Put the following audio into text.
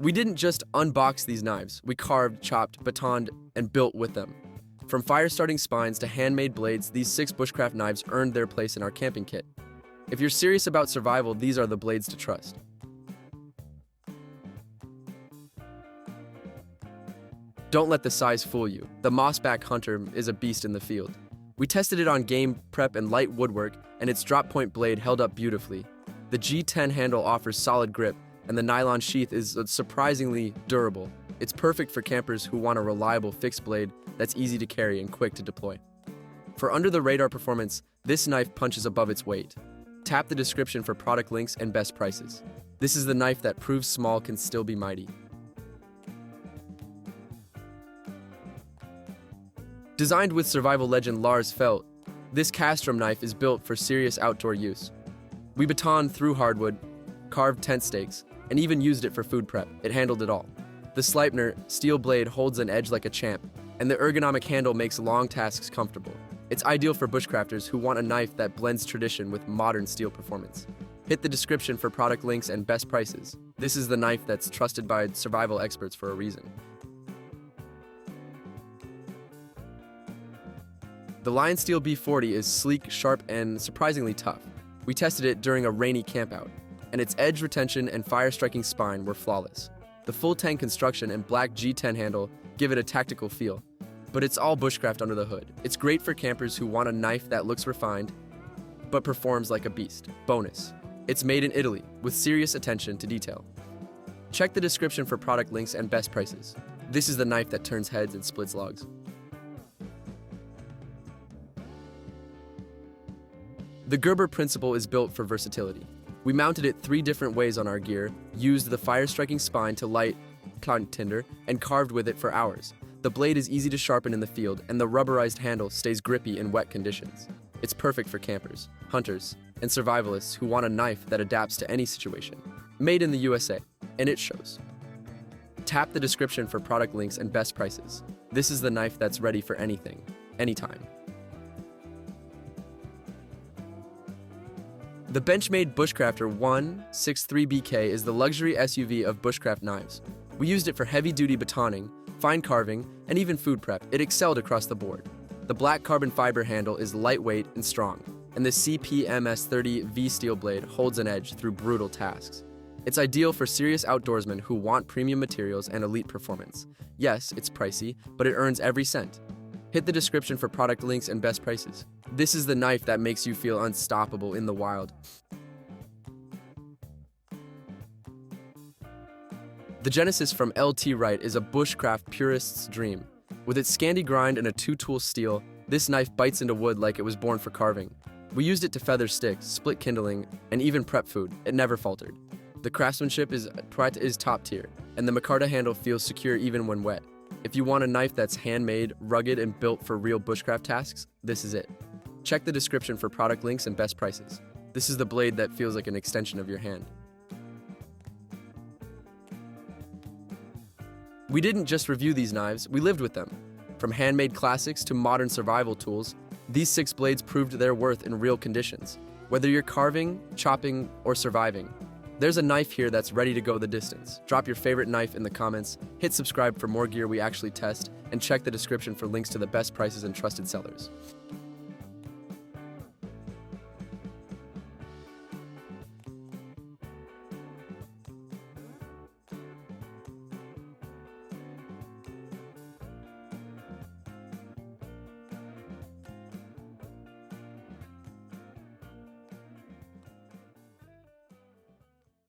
We didn't just unbox these knives, we carved, chopped, batoned, and built with them. From fire-starting spines to handmade blades, these 6 bushcraft knives earned their place in our camping kit. If you're serious about survival, these are the blades to trust. Don't let the size fool you. The Mossback Hunter is a beast in the field. We tested it on game, prep, and light woodwork, and its drop-point blade held up beautifully. The G10 handle offers solid grip, and the nylon sheath is surprisingly durable. It's perfect for campers who want a reliable fixed blade that's easy to carry and quick to deploy. For under-the-radar performance, this knife punches above its weight. Tap the description for product links and best prices. This is the knife that proves small can still be mighty. Designed with survival legend Lars felt, this Casstrom knife is built for serious outdoor use. We batoned through hardwood, carved tent stakes, and even used it for food prep. It handled it all. The Sleipner steel blade holds an edge like a champ, and the ergonomic handle makes long tasks comfortable. It's ideal for bushcrafters who want a knife that blends tradition with modern steel performance. Hit the description for product links and best prices. This is the knife that's trusted by survival experts for a reason. The Lion Steel B40 is sleek, sharp, and surprisingly tough. We tested it during a rainy campout, and its edge retention and fire-striking spine were flawless. The full-tang construction and black G10 handle give it a tactical feel, but it's all bushcraft under the hood. It's great for campers who want a knife that looks refined, but performs like a beast. Bonus: it's made in Italy, with serious attention to detail. Check the description for product links and best prices. This is the knife that turns heads and splits logs. The Gerber principle is built for versatility. We mounted it 3 different ways on our gear, used the fire-striking spine to light tinder, and carved with it for hours. The blade is easy to sharpen in the field, and the rubberized handle stays grippy in wet conditions. It's perfect for campers, hunters, and survivalists who want a knife that adapts to any situation. Made in the USA, and it shows. Tap the description for product links and best prices. This is the knife that's ready for anything, anytime. The Benchmade Bushcrafter 163BK is the luxury SUV of bushcraft knives. We used it for heavy-duty batoning, fine carving, and even food prep. It excelled across the board. The black carbon fiber handle is lightweight and strong, and the CPMS30V steel blade holds an edge through brutal tasks. It's ideal for serious outdoorsmen who want premium materials and elite performance. Yes, it's pricey, but it earns every cent. Hit the description for product links and best prices. This is the knife that makes you feel unstoppable in the wild. The Genesis from LT Wright is a bushcraft purist's dream. With its Scandi grind and a 2-tool steel, this knife bites into wood like it was born for carving. We used it to feather sticks, split kindling, and even prep food. It never faltered. The craftsmanship is top tier, and the micarta handle feels secure even when wet. If you want a knife that's handmade, rugged, and built for real bushcraft tasks, this is it. Check the description for product links and best prices. This is the blade that feels like an extension of your hand. We didn't just review these knives, we lived with them. From handmade classics to modern survival tools, these 6 blades proved their worth in real conditions. Whether you're carving, chopping, or surviving, there's a knife here that's ready to go the distance. Drop your favorite knife in the comments, hit subscribe for more gear we actually test, and check the description for links to the best prices and trusted sellers.